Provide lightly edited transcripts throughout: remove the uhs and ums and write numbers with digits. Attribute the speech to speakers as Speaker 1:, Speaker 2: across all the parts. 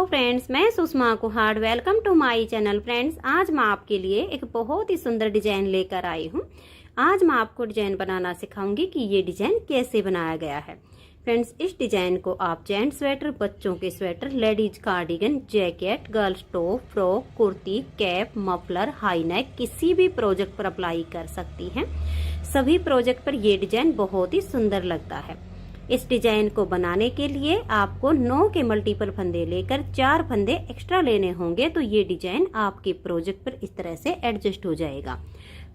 Speaker 1: Friends, मैं Sushma Kuhad. Welcome to my channel. Friends, आज मैं आपके लिए एक बहुत ही सुंदर डिजाइन लेकर आई हूँ। आज मैं आपको डिजाइन बनाना सिखाऊंगी कि ये डिजाइन कैसे बनाया गया है। फ्रेंड्स, इस डिजाइन को आप जेंट्स स्वेटर, बच्चों के sweater, ladies cardigan, jacket, girls top, frock, kurti, cap, muffler, high neck किसी भी प्रोजेक्ट पर अप्लाई कर सकती हैं। सभी प्रोजेक्ट पर ये डिजाइन बहुत ही सुंदर लगता है। इस डिजाइन को बनाने के लिए आपको 9 के मल्टीपल फंदे लेकर 4 फंदे एक्स्ट्रा लेने होंगे, तो ये डिजाइन आपके प्रोजेक्ट पर इस तरह से एडजस्ट हो जाएगा।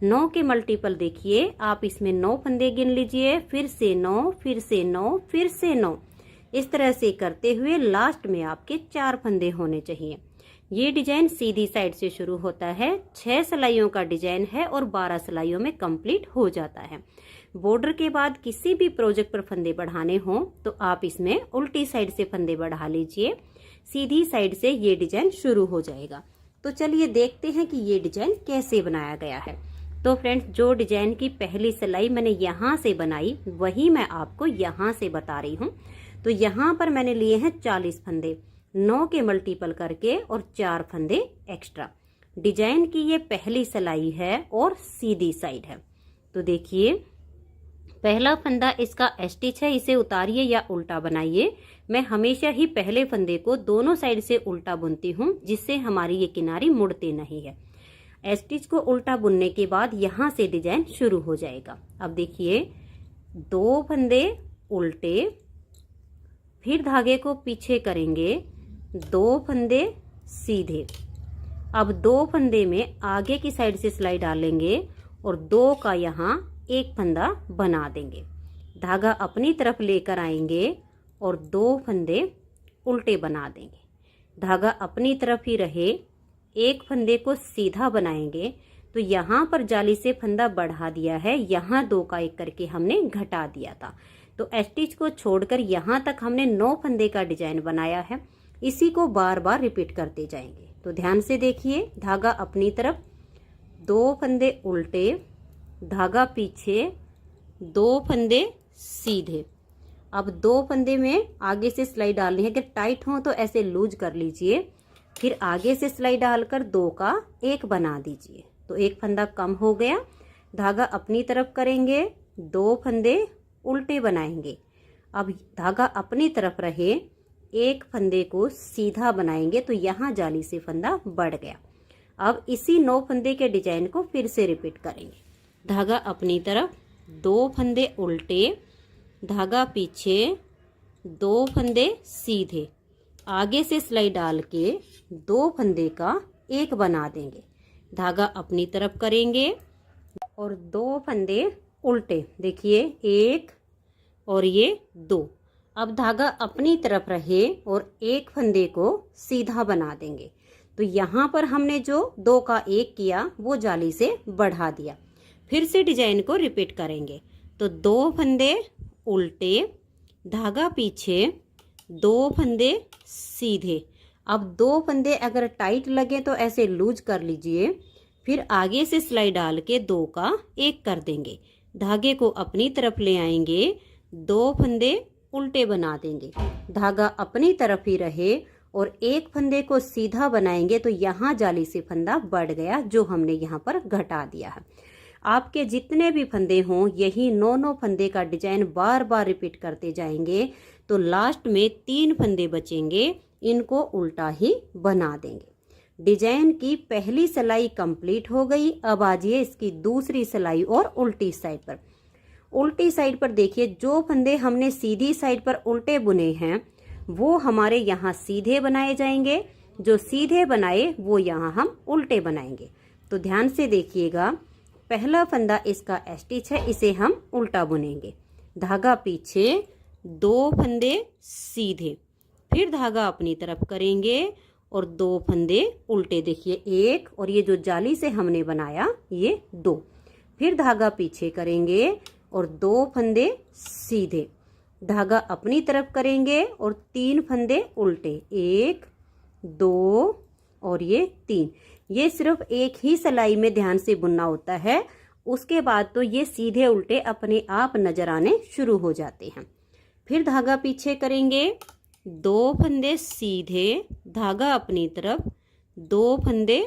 Speaker 1: 9 के मल्टीपल देखिए, आप इसमें 9 फंदे गिन लीजिए, फिर से 9, फिर से 9, फिर से 9, इस तरह से करते हुए लास्ट में आपके 4 फंदे होने चाहिए। ये डिजाइन सीधी साइड से शुरू होता है, 6 सिलाइयों का डिजाइन है और 12 सिलाइयों में कंप्लीट हो जाता है। बॉर्डर के बाद किसी भी प्रोजेक्ट पर फंदे बढ़ाने हो तो आप इसमें उल्टी साइड से फंदे बढ़ा लीजिए, सीधी साइड से ये डिजाइन शुरू हो जाएगा। तो चलिए देखते हैं कि ये डिजाइन कैसे बनाया गया है। तो फ्रेंड्स, जो डिजाइन की पहली सिलाई मैंने यहाँ से बनाई वही मैं आपको यहाँ से बता रही हूँ। तो यहाँ पर मैंने लिए हैं 40 फंदे, 9 के मल्टीपल करके और 4 फंदे एक्स्ट्रा। डिजाइन की ये पहली सिलाई है और सीधी साइड है। तो देखिए, पहला फंदा इसका स्टिच है, इसे उतारिए या उल्टा बनाइए। मैं हमेशा ही पहले फंदे को दोनों साइड से उल्टा बुनती हूँ, जिससे हमारी ये किनारी मुड़ते नहीं है। स्टिच को उल्टा बुनने के बाद यहाँ से डिजाइन शुरू हो जाएगा। अब देखिए, 2 फंदे उल्टे, फिर धागे को पीछे करेंगे, 2 फंदे सीधे। अब 2 फंदे में आगे की साइड से सिलाई डालेंगे और 2 का यहाँ एक फंदा बना देंगे। धागा अपनी तरफ लेकर आएंगे और 2 फंदे उल्टे बना देंगे। धागा अपनी तरफ ही रहे, एक फंदे को सीधा बनाएंगे। तो यहाँ पर जाली से फंदा बढ़ा दिया है, यहाँ 2 का 1 करके हमने घटा दिया था। तो स्टिच को छोड़कर यहाँ तक हमने 9 फंदे का डिजाइन बनाया है। इसी को बार बार रिपीट करते जाएंगे। तो ध्यान से देखिए, धागा अपनी तरफ, 2 फंदे उल्टे, धागा पीछे, 2 फंदे सीधे। अब 2 फंदे में आगे से सिलाई डालनी है। अगर टाइट हो तो ऐसे लूज कर लीजिए, फिर आगे से सिलाई डालकर 2 का 1 बना दीजिए। तो एक फंदा कम हो गया। धागा अपनी तरफ करेंगे, 2 फंदे उल्टे बनाएंगे। अब धागा अपनी तरफ रहे, एक फंदे को सीधा बनाएंगे। तो यहाँ जाली से फंदा बढ़ गया। अब इसी 9 फंदे के डिजाइन को फिर से रिपीट करेंगे। धागा अपनी तरफ, 2 फंदे उल्टे, धागा पीछे, 2 फंदे सीधे। आगे से सिलाई डाल के 2 फंदे का 1 बना देंगे। धागा अपनी तरफ करेंगे और 2 फंदे उल्टे। देखिए, 1 और ये 2। अब धागा अपनी तरफ रहे और एक फंदे को सीधा बना देंगे। तो यहाँ पर हमने जो 2 का 1 किया वो जाली से बढ़ा दिया। फिर से डिजाइन को रिपीट करेंगे। तो 2 फंदे उल्टे, धागा पीछे, 2 फंदे सीधे। अब 2 फंदे अगर टाइट लगे तो ऐसे लूज कर लीजिए, फिर आगे से सिलाई डाल के 2 का 1 कर देंगे। धागे को अपनी तरफ ले आएंगे, 2 फंदे उल्टे बना देंगे। धागा अपनी तरफ ही रहे और एक फंदे को सीधा बनाएंगे। तो यहाँ जाली से फंदा बढ़ गया, जो हमने यहाँ पर घटा दिया है। आपके जितने भी फंदे हों, यही 9 फंदे का डिजाइन बार बार रिपीट करते जाएंगे। तो लास्ट में 3 फंदे बचेंगे, इनको उल्टा ही बना देंगे। डिजाइन की पहली सिलाई कंप्लीट हो गई। अब आजिए इसकी दूसरी सिलाई और उल्टी साइड पर। उल्टी साइड पर देखिए, जो फंदे हमने सीधी साइड पर उल्टे बुने हैं वो हमारे यहाँ सीधे बनाए जाएंगे। जो सीधे बनाए वो यहाँ हम उल्टे बनाएंगे। तो ध्यान से देखिएगा, पहला फंदा इसका स्टिच है, इसे हम उल्टा बुनेंगे। धागा पीछे, 2 फंदे सीधे, फिर धागा अपनी तरफ करेंगे और 2 फंदे उल्टे। देखिए, 1 और ये जो जाली से हमने बनाया ये 2। फिर धागा पीछे करेंगे और 2 फंदे सीधे। धागा अपनी तरफ करेंगे और 3 फंदे उल्टे, 1, 2 और ये 3। ये सिर्फ एक ही सिलाई में ध्यान से बुनना होता है। उसके बाद तो ये सीधे उल्टे अपने आप नजर आने शुरू हो जाते हैं। फिर धागा पीछे करेंगे, 2 फंदे सीधे, धागा अपनी तरफ, 2 फंदे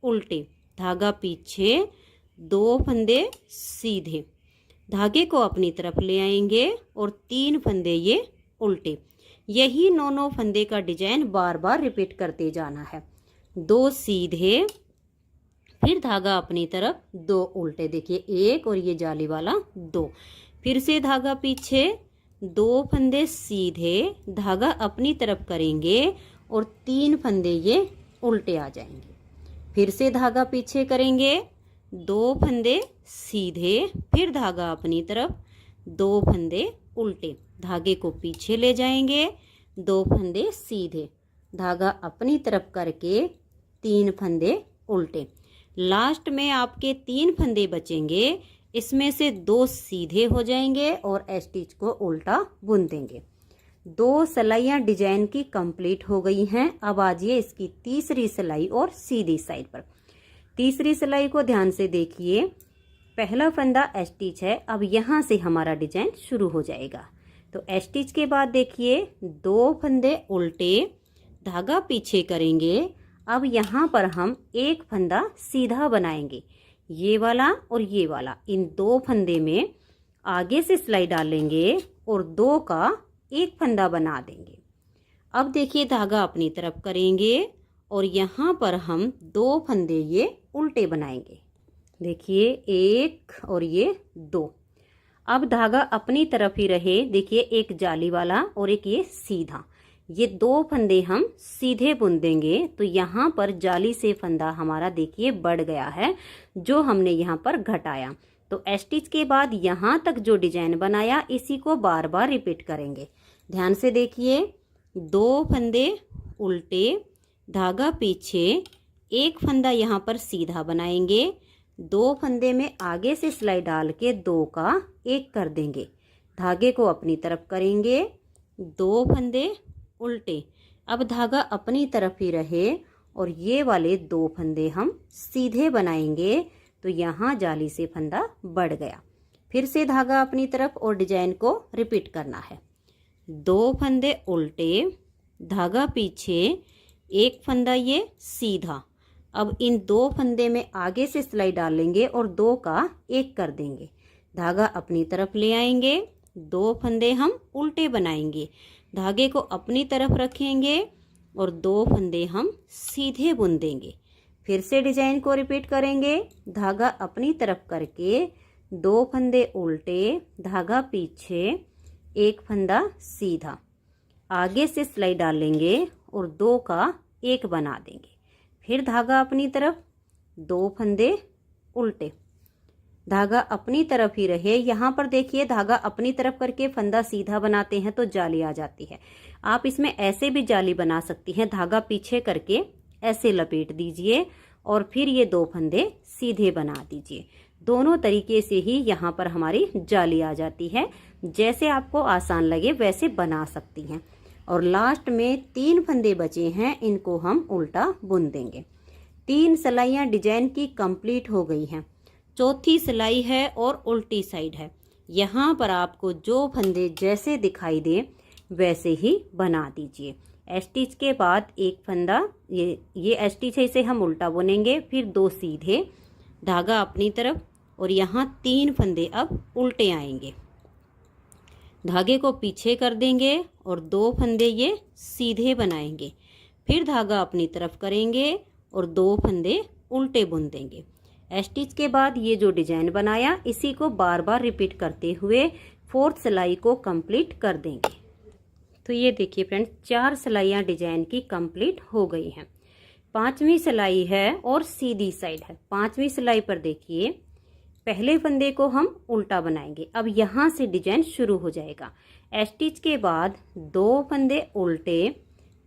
Speaker 1: उल्टे, धागा पीछे, 2 फंदे सीधे, धागे को अपनी तरफ ले आएंगे और 3 फंदे ये उल्टे। यही 9 फंदे का डिजाइन बार बार रिपीट करते जाना है। 2 सीधे, फिर धागा अपनी तरफ, 2 उल्टे, देखिए 1 और ये जाली वाला 2, फिर से धागा पीछे, 2 फंदे सीधे, धागा अपनी तरफ करेंगे और 3 फंदे ये उल्टे आ जाएंगे, फिर से धागा पीछे करेंगे, 2 फंदे सीधे, फिर धागा अपनी तरफ, 2 फंदे उल्टे, धागे को पीछे ले जाएंगे, 2 फंदे सीधे, धागा अपनी तरफ करके 3 फंदे उल्टे। लास्ट में आपके 3 फंदे बचेंगे, इसमें से 2 सीधे हो जाएंगे और स्टिच को उल्टा बुन देंगे। 2 सिलाइयाँ डिजाइन की कंप्लीट हो गई हैं। अब आजिए इसकी तीसरी सिलाई और सीधी साइड पर। तीसरी सिलाई को ध्यान से देखिए, पहला फंदा स्टिच है, अब यहाँ से हमारा डिजाइन शुरू हो जाएगा। तो स्टिच के बाद देखिए 2 फंदे उल्टे, धागा पीछे करेंगे। अब यहाँ पर हम एक फंदा सीधा बनाएंगे, ये वाला और ये वाला, इन 2 फंदे में आगे से सिलाई डालेंगे और 2 का एक फंदा बना देंगे। अब देखिए धागा अपनी तरफ करेंगे और यहाँ पर हम 2 फंदे ये उल्टे बनाएंगे, देखिए 1 और ये 2। अब धागा अपनी तरफ ही रहे, देखिए एक जाली वाला और एक ये सीधा, ये 2 फंदे हम सीधे बुन देंगे। तो यहाँ पर जाली से फंदा हमारा देखिए बढ़ गया है, जो हमने यहाँ पर घटाया। तो स्टिच के बाद यहाँ तक जो डिजाइन बनाया, इसी को बार बार रिपीट करेंगे। ध्यान से देखिए, 2 फंदे उल्टे, धागा पीछे, एक फंदा यहाँ पर सीधा बनाएंगे, 2 फंदे में आगे से सिलाई डाल के 2 का एक कर देंगे, धागे को अपनी तरफ करेंगे, 2 फंदे उल्टे। अब धागा अपनी तरफ ही रहे और ये वाले 2 फंदे हम सीधे बनाएंगे। तो यहाँ जाली से फंदा बढ़ गया, फिर से धागा अपनी तरफ और डिजाइन को रिपीट करना है। 2 फंदे उल्टे, धागा पीछे, एक फंदा ये सीधा। अब इन 2 फंदे में आगे से सिलाई डालेंगे और 2 का एक कर देंगे, धागा अपनी तरफ ले आएंगे, 2 फंदे हम उल्टे बनाएंगे, धागे को अपनी तरफ रखेंगे और 2 फंदे हम सीधे बुन देंगे। फिर से डिजाइन को रिपीट करेंगे, धागा अपनी तरफ करके 2 फंदे उल्टे, धागा पीछे, एक फंदा सीधा, आगे से सिलाई डालेंगे और 2 का एक बना देंगे, फिर धागा अपनी तरफ, 2 फंदे उल्टे, धागा अपनी तरफ ही रहे। यहाँ पर देखिए धागा अपनी तरफ करके फंदा सीधा बनाते हैं तो जाली आ जाती है। आप इसमें ऐसे भी जाली बना सकती हैं, धागा पीछे करके ऐसे लपेट दीजिए और फिर ये 2 फंदे सीधे बना दीजिए। दोनों तरीके से ही यहाँ पर हमारी जाली आ जाती है। जैसे आपको आसान लगे वैसे बना सकती हैं। और लास्ट में 3 फंदे बचे हैं, इनको हम उल्टा बुन देंगे। 3 सिलाइयाँ डिजाइन की कंप्लीट हो गई हैं। चौथी सिलाई है और उल्टी साइड है। यहाँ पर आपको जो फंदे जैसे दिखाई दे वैसे ही बना दीजिए। स्टिच के बाद एक फंदा, ये स्टिच है, इसे हम उल्टा बुनेंगे, फिर 2 सीधे, धागा अपनी तरफ और यहाँ 3 फंदे अब उल्टे आएंगे, धागे को पीछे कर देंगे और 2 फंदे ये सीधे बनाएंगे, फिर धागा अपनी तरफ करेंगे और 2 फंदे उल्टे बुन देंगे। स्टिच के बाद ये जो डिजाइन बनाया इसी को बार बार रिपीट करते हुए 4th सिलाई को कंप्लीट कर देंगे। तो ये देखिए फ्रेंड्स, 4 सिलाइयाँ डिजाइन की कंप्लीट हो गई हैं। 5वीं सिलाई है और सीधी साइड है। 5वीं सिलाई पर देखिए, पहले फंदे को हम उल्टा बनाएंगे। अब यहाँ से डिजाइन शुरू हो जाएगा। स्टिच के बाद 2 फंदे उल्टे,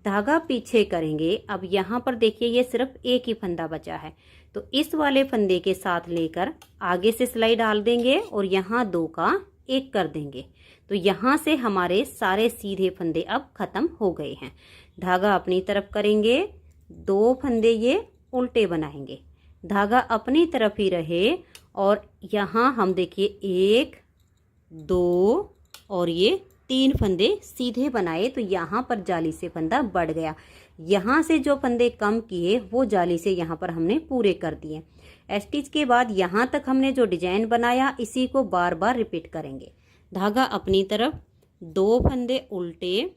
Speaker 1: धागा पीछे करेंगे। अब यहाँ पर देखिए ये सिर्फ एक ही फंदा बचा है, तो इस वाले फंदे के साथ लेकर आगे से सिलाई डाल देंगे और यहाँ 2 का एक कर देंगे। तो यहाँ से हमारे सारे सीधे फंदे अब खत्म हो गए हैं। धागा अपनी तरफ करेंगे, 2 फंदे ये उल्टे बनाएंगे, धागा अपनी तरफ ही रहे और यहाँ हम देखिए 1, 2 और ये 3 फंदे सीधे बनाए तो यहाँ पर जाली से फंदा बढ़ गया। यहाँ से जो फंदे कम किए वो जाली से यहाँ पर हमने पूरे कर दिए। स्टिच के बाद यहाँ तक हमने जो डिजाइन बनाया इसी को बार बार रिपीट करेंगे। धागा अपनी तरफ, 2 फंदे उल्टे,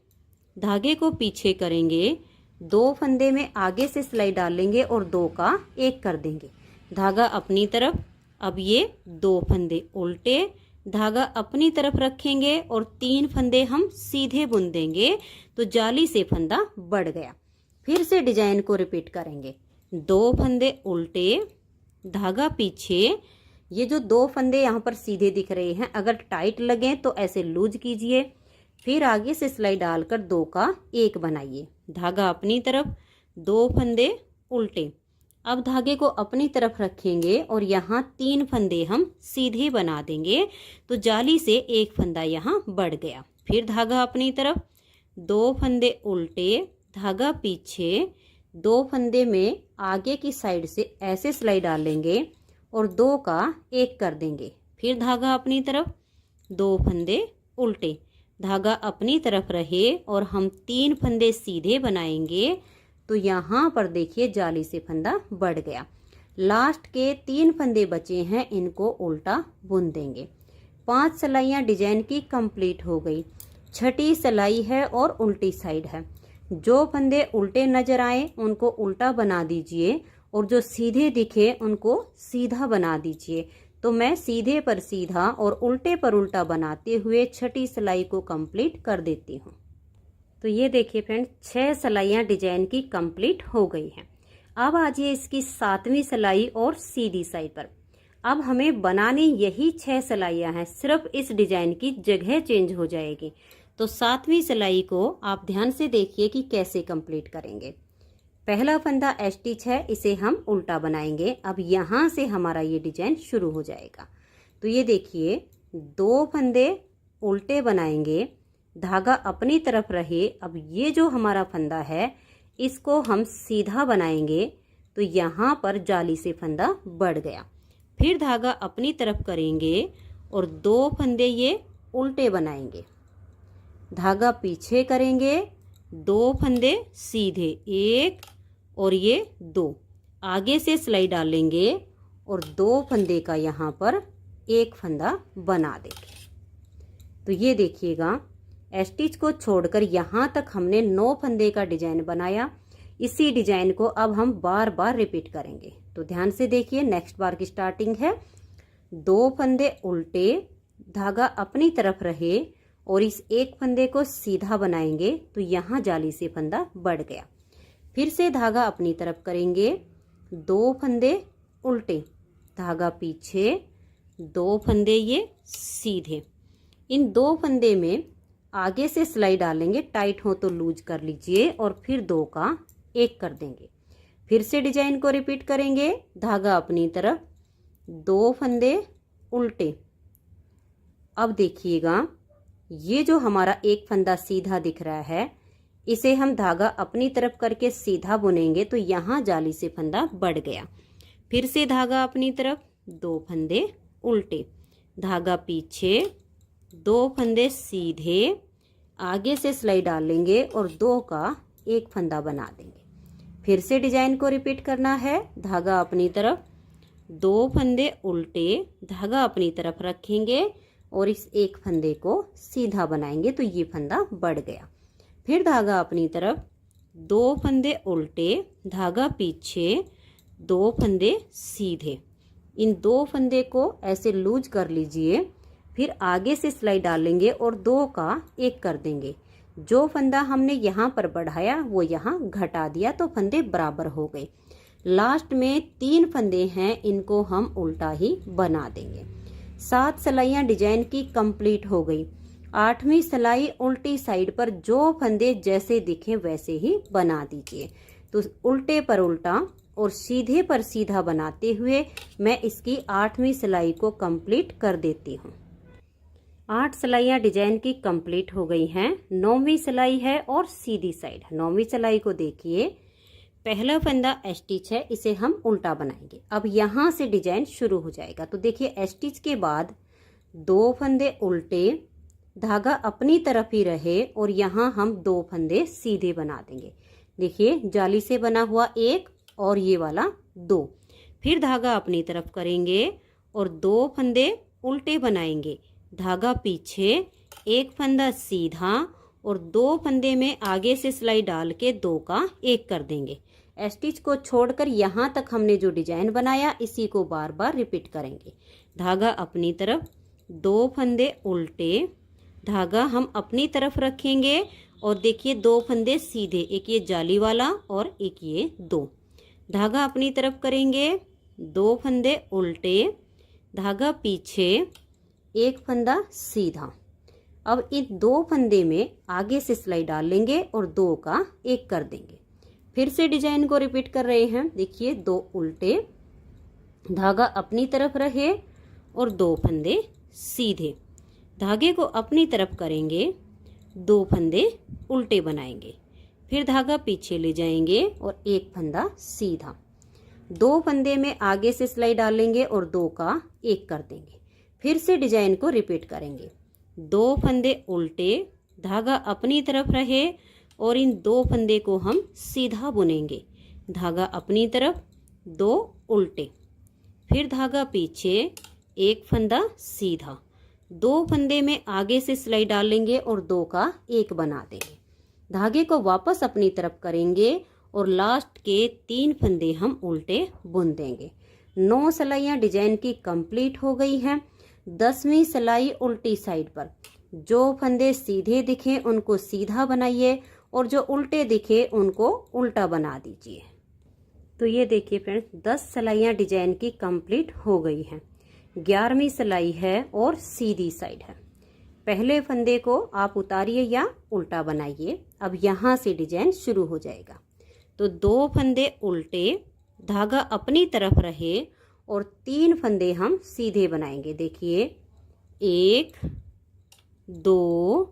Speaker 1: धागे को पीछे करेंगे, 2 फंदे में आगे से सिलाई डाल लेंगे और 2 का 1 कर देंगे। धागा अपनी तरफ, अब ये 2 फंदे उल्टे, धागा अपनी तरफ रखेंगे और 3 फंदे हम सीधे बुन देंगे तो जाली से फंदा बढ़ गया। फिर से डिजाइन को रिपीट करेंगे। 2 फंदे उल्टे, धागा पीछे, ये जो 2 फंदे यहाँ पर सीधे दिख रहे हैं अगर टाइट लगे तो ऐसे लूज कीजिए, फिर आगे से सिलाई डालकर 2 का 1 बनाइए। धागा अपनी तरफ, 2 फंदे उल्टे, अब धागे को अपनी तरफ रखेंगे और यहाँ 3 फंदे हम सीधे बना देंगे तो जाली से 1 फंदा यहाँ बढ़ गया। फिर धागा अपनी तरफ, 2 फंदे उल्टे, धागा पीछे, 2 फंदे में आगे की साइड से ऐसे सिलाई डाल लेंगे और 2 का 1 कर देंगे। फिर धागा अपनी तरफ, 2 फंदे उल्टे, धागा अपनी तरफ रहे और हम 3 फंदे सीधे बनाएंगे तो यहाँ पर देखिए जाली से फंदा बढ़ गया। लास्ट के 3 फंदे बचे हैं, इनको उल्टा बुन देंगे। 5 सिलाइयाँ डिजाइन की कंप्लीट हो गई। 6ठी सिलाई है और उल्टी साइड है। जो फंदे उल्टे नजर आए उनको उल्टा बना दीजिए और जो सीधे दिखे उनको सीधा बना दीजिए। तो मैं सीधे पर सीधा और उल्टे पर उल्टा बनाते हुए 6ठी सिलाई को कंप्लीट कर देती हूँ। तो ये देखिए फ्रेंड्स, 6 सिलाइयाँ डिजाइन की कंप्लीट हो गई हैं। अब आ जाइए इसकी 7वीं सिलाई और सीधी साइड पर। अब हमें बनानी यही 6 सिलाइयाँ हैं, सिर्फ इस डिजाइन की जगह चेंज हो जाएगी। तो 7वीं सिलाई को आप ध्यान से देखिए कि कैसे कंप्लीट करेंगे। पहला फंदा स्टिच है, इसे हम उल्टा बनाएंगे। अब यहाँ से हमारा ये डिजाइन शुरू हो जाएगा। तो ये देखिए 2 फंदे उल्टे बनाएंगे, धागा अपनी तरफ रहे। अब ये जो हमारा फंदा है इसको हम सीधा बनाएंगे तो यहाँ पर जाली से फंदा बढ़ गया। फिर धागा अपनी तरफ करेंगे और 2 फंदे ये उल्टे बनाएंगे, धागा पीछे करेंगे, 2 फंदे सीधे, 1 और ये 2, आगे से सिलाई डालेंगे और 2 फंदे का यहाँ पर 1 फंदा बना देंगे। तो ये देखिएगा स्टिच को छोड़कर यहाँ तक हमने 9 फंदे का डिजाइन बनाया। इसी डिजाइन को अब हम बार बार रिपीट करेंगे। तो ध्यान से देखिए, नेक्स्ट बार की स्टार्टिंग है। 2 फंदे उल्टे, धागा अपनी तरफ रहे और इस 1 फंदे को सीधा बनाएंगे तो यहाँ जाली से फंदा बढ़ गया। फिर से धागा अपनी तरफ करेंगे, 2 फंदे उल्टे, धागा पीछे, 2 फंदे ये सीधे। इन 2 फंदे में आगे से सिलाई डालेंगे, टाइट हो तो लूज कर लीजिए और फिर 2 का 1 कर देंगे। फिर से डिजाइन को रिपीट करेंगे। धागा अपनी तरफ, 2 फंदे उल्टे। अब देखिएगा ये जो हमारा 1 फंदा सीधा दिख रहा है इसे हम धागा अपनी तरफ करके सीधा बुनेंगे तो यहाँ जाली से फंदा बढ़ गया। फिर से धागा अपनी तरफ, 2 फंदे उल्टे, धागा पीछे, 2 फंदे सीधे, आगे से सिलाई डालेंगे और 2 का 1 फंदा बना देंगे। फिर से डिजाइन को रिपीट करना है। धागा अपनी तरफ, 2 फंदे उल्टे, धागा अपनी तरफ रखेंगे और इस 1 फंदे को सीधा बनाएंगे तो ये फंदा बढ़ गया। फिर धागा अपनी तरफ, 2 फंदे उल्टे, धागा पीछे, 2 फंदे सीधे। इन 2 फंदे को ऐसे लूज कर लीजिए, फिर आगे से सिलाई डालेंगे और 2 का 1 कर देंगे। जो फंदा हमने यहाँ पर बढ़ाया वो यहाँ घटा दिया तो फंदे बराबर हो गए। लास्ट में 3 फंदे हैं, इनको हम उल्टा ही बना देंगे। 7 सिलाइयाँ डिजाइन की कंप्लीट हो गई। 8वीं सिलाई उल्टी साइड पर जो फंदे जैसे दिखे वैसे ही बना दीजिए। तो उल्टे पर उल्टा और सीधे पर सीधा बनाते हुए मैं इसकी 8वीं सिलाई को कंप्लीट कर देती हूँ। 8 सिलाइयाँ डिजाइन की कंप्लीट हो गई हैं। 9वीं सिलाई है और सीधी साइड। 9वीं सिलाई को देखिए, पहला फंदा स्टिच है, इसे हम उल्टा बनाएंगे। अब यहाँ से डिजाइन शुरू हो जाएगा। तो देखिए स्टिच के बाद 2 फंदे उल्टे, धागा अपनी तरफ ही रहे और यहाँ हम 2 फंदे सीधे बना देंगे। देखिए जाली से बना हुआ एक और ये वाला 2। फिर धागा अपनी तरफ करेंगे और 2 फंदे उल्टे बनाएंगे। धागा पीछे, एक फंदा सीधा और 2 फंदे में आगे से सिलाई डाल के 2 का 1 कर देंगे। स्टिच को छोड़कर यहाँ तक हमने जो डिजाइन बनाया इसी को बार बार रिपीट करेंगे। धागा अपनी तरफ, 2 फंदे उल्टे, धागा हम अपनी तरफ रखेंगे और देखिए 2 फंदे सीधे, एक ये जाली वाला और एक ये 2। धागा अपनी तरफ करेंगे, 2 फंदे उल्टे, धागा पीछे, एक फंदा सीधा। अब इन 2 फंदे में आगे से सिलाई डाल लेंगे और 2 का 1 कर देंगे। फिर से डिजाइन को रिपीट कर रहे हैं। देखिए 2 उल्टे, धागा अपनी तरफ रहे और 2 फंदे सीधे। धागे को अपनी तरफ करेंगे, 2 फंदे उल्टे बनाएंगे। फिर धागा पीछे ले जाएंगे और एक फंदा सीधा। 2 फंदे में आगे से सिलाई डालेंगे और 2 का 1 कर देंगे। फिर से डिजाइन को रिपीट करेंगे। 2 फंदे उल्टे, धागा अपनी तरफ रहे और इन 2 फंदे को हम सीधा बुनेंगे। धागा अपनी तरफ, 2 उल्टे, फिर धागा पीछे, एक फंदा सीधा। 2 फंदे में आगे से सिलाई डालेंगे और 2 का 1 बना देंगे। धागे को वापस अपनी तरफ करेंगे और लास्ट के 3 फंदे हम उल्टे बुन देंगे। 9 सिलाइयाँ डिजाइन की कंप्लीट हो गई हैं। 10वीं सिलाई उल्टी साइड पर, जो फंदे सीधे दिखे उनको सीधा बनाइए और जो उल्टे दिखे उनको उल्टा बना दीजिए। तो ये देखिए फ्रेंड्स, 10 सिलाइयाँ डिजाइन की कंप्लीट हो गई हैं। 11वीं सिलाई है और सीधी साइड है। पहले फंदे को आप उतारिए या उल्टा बनाइए। अब यहाँ से डिजाइन शुरू हो जाएगा। तो 2 फंदे उल्टे, धागा अपनी तरफ रहे और 3 फंदे हम सीधे बनाएंगे। देखिए 1, 2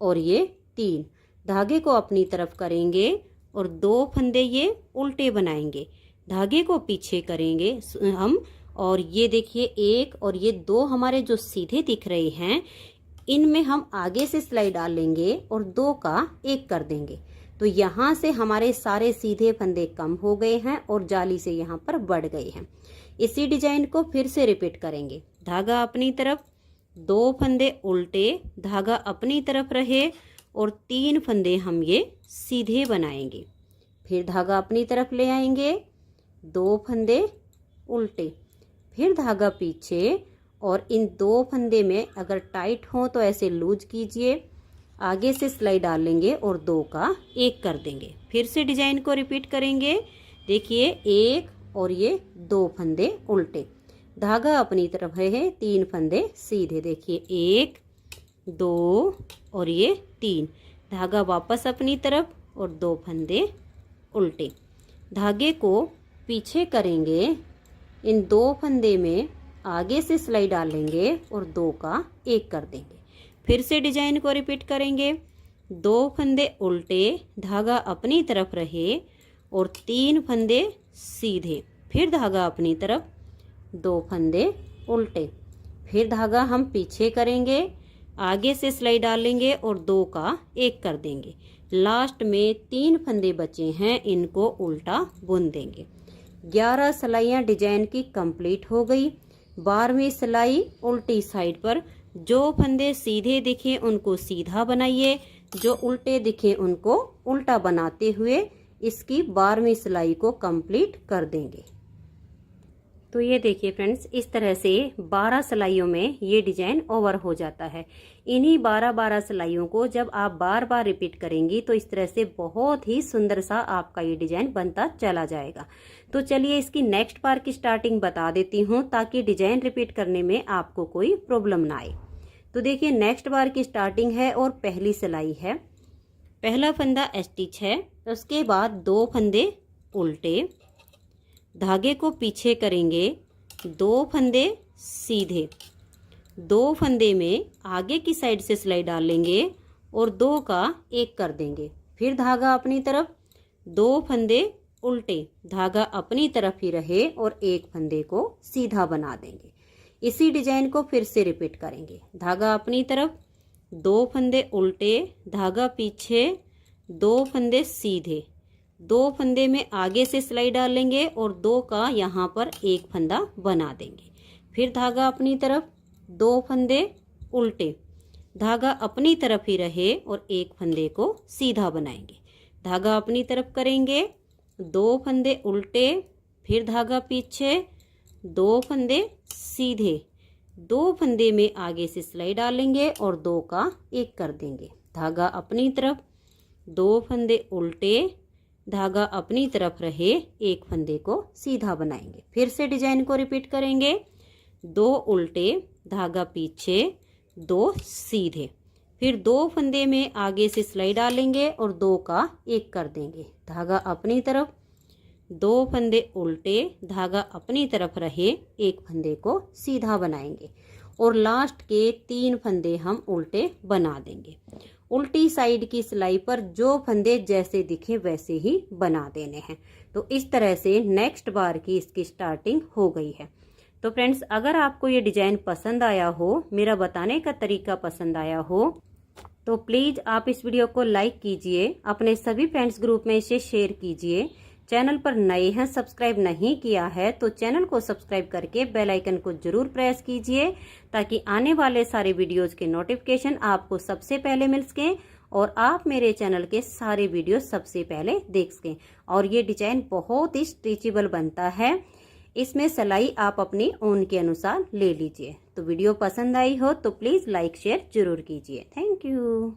Speaker 1: और ये 3। धागे को अपनी तरफ करेंगे और 2 फंदे ये उल्टे बनाएंगे। धागे को पीछे करेंगे हम और ये देखिए 1 और ये 2 हमारे जो सीधे दिख रहे हैं इनमें हम आगे से सिलाई डाल लेंगे और 2 का 1 कर देंगे। तो यहाँ से हमारे सारे सीधे फंदे कम हो गए हैं और जाली से यहाँ पर बढ़ गए हैं। इसी डिजाइन को फिर से रिपीट करेंगे। धागा अपनी तरफ, 2 फंदे उल्टे, धागा अपनी तरफ रहे और 3 फंदे हम ये सीधे बनाएंगे। फिर धागा अपनी तरफ ले आएंगे, 2 फंदे उल्टे, फिर धागा पीछे और इन 2 फंदे में अगर टाइट हो तो ऐसे लूज कीजिए, आगे से सिलाई डालेंगे और 2 का 1 कर देंगे। फिर से डिजाइन को रिपीट करेंगे। देखिए 1 और ये 2 फंदे उल्टे, धागा अपनी तरफ है, 3 फंदे सीधे। देखिए 1, 2 और ये 3, धागा वापस अपनी तरफ और 2 फंदे उल्टे। धागे को पीछे करेंगे, इन 2 फंदे में आगे से सिलाई डालेंगे और 2 का 1 कर देंगे। फिर से डिजाइन को रिपीट करेंगे। 2 फंदे उल्टे, धागा अपनी तरफ रहे और 3 फंदे सीधे। फिर धागा अपनी तरफ, 2 फंदे उल्टे, फिर धागा हम पीछे करेंगे, आगे से सिलाई डालेंगे और 2 का 1 कर देंगे। लास्ट में 3 फंदे बचे हैं, इनको उल्टा बुन देंगे। 11 सिलाइयाँ डिजाइन की कंप्लीट हो गई। 12वीं सिलाई उल्टी साइड पर, जो फंदे सीधे दिखे उनको सीधा बनाइए, जो उल्टे दिखे उनको उल्टा बनाते हुए इसकी 12वीं सिलाई को कंप्लीट कर देंगे। तो ये देखिए फ्रेंड्स, इस तरह से 12 सिलाइयों में ये डिजाइन ओवर हो जाता है। इन्हीं 12 सिलाइयों को जब आप बार बार रिपीट करेंगी तो इस तरह से बहुत ही सुंदर सा आपका ये डिजाइन बनता चला जाएगा। तो चलिए इसकी नेक्स्ट बार की स्टार्टिंग बता देती हूँ ताकि डिजाइन रिपीट करने में आपको कोई प्रॉब्लम ना आए। तो देखिए नेक्स्ट बार की स्टार्टिंग है और पहली सिलाई है। पहला फंदा स्टिच है, उसके बाद 2 फंदे उल्टे, धागे को पीछे करेंगे, 2 फंदे सीधे, 2 फंदे में आगे की साइड से सिलाई डालेंगे और 2 का 1 कर देंगे। फिर धागा अपनी तरफ, 2 फंदे उल्टे, धागा अपनी तरफ ही रहे और 1 फंदे को सीधा बना देंगे। इसी डिजाइन को फिर से रिपीट करेंगे। धागा अपनी तरफ, 2 फंदे उल्टे, धागा पीछे, 2 फंदे सीधे, 2 फंदे में आगे से सिलाई डालेंगे और 2 का यहाँ पर एक फंदा बना देंगे। फिर धागा अपनी तरफ, 2 फंदे उल्टे, धागा अपनी तरफ ही रहे और एक फंदे को सीधा बनाएंगे। धागा अपनी तरफ करेंगे, 2 फंदे उल्टे, फिर धागा पीछे, 2 फंदे सीधे, 2 फंदे में आगे से सिलाई डालेंगे और 2 का एक कर देंगे। धागा अपनी तरफ, 2 फंदे उल्टे, धागा अपनी तरफ रहे, एक फंदे को सीधा बनाएंगे। फिर से डिजाइन को रिपीट करेंगे, 2 उल्टे, धागा पीछे, 2 सीधे, फिर 2 फंदे में आगे से सिलाई डालेंगे और 2 का एक कर देंगे। धागा अपनी तरफ, 2 फंदे उल्टे, धागा अपनी तरफ रहे, एक फंदे को सीधा बनाएंगे और लास्ट के 3 फंदे हम उल्टे बना देंगे। उल्टी साइड की सिलाई पर जो फंदे जैसे दिखे वैसे ही बना देने हैं। तो इस तरह से नेक्स्ट बार की इसकी स्टार्टिंग हो गई है। तो फ्रेंड्स, अगर आपको ये डिजाइन पसंद आया हो, मेरा बताने का तरीका पसंद आया हो, तो प्लीज आप इस वीडियो को लाइक कीजिए, अपने सभी फ्रेंड्स ग्रुप में इसे शेयर कीजिए। चैनल पर नए हैं, सब्सक्राइब नहीं किया है तो चैनल को सब्सक्राइब करके बेल आइकन को जरूर प्रेस कीजिए, ताकि आने वाले सारे वीडियोज के नोटिफिकेशन आपको सबसे पहले मिल सकें और आप मेरे चैनल के सारे वीडियो सबसे पहले देख सकें। और ये डिजाइन बहुत ही स्ट्रेचेबल बनता है, इसमें सिलाई आप अपनी ओन के अनुसार ले लीजिए। तो वीडियो पसंद आई हो तो प्लीज लाइक शेयर जरूर कीजिए। Thank you.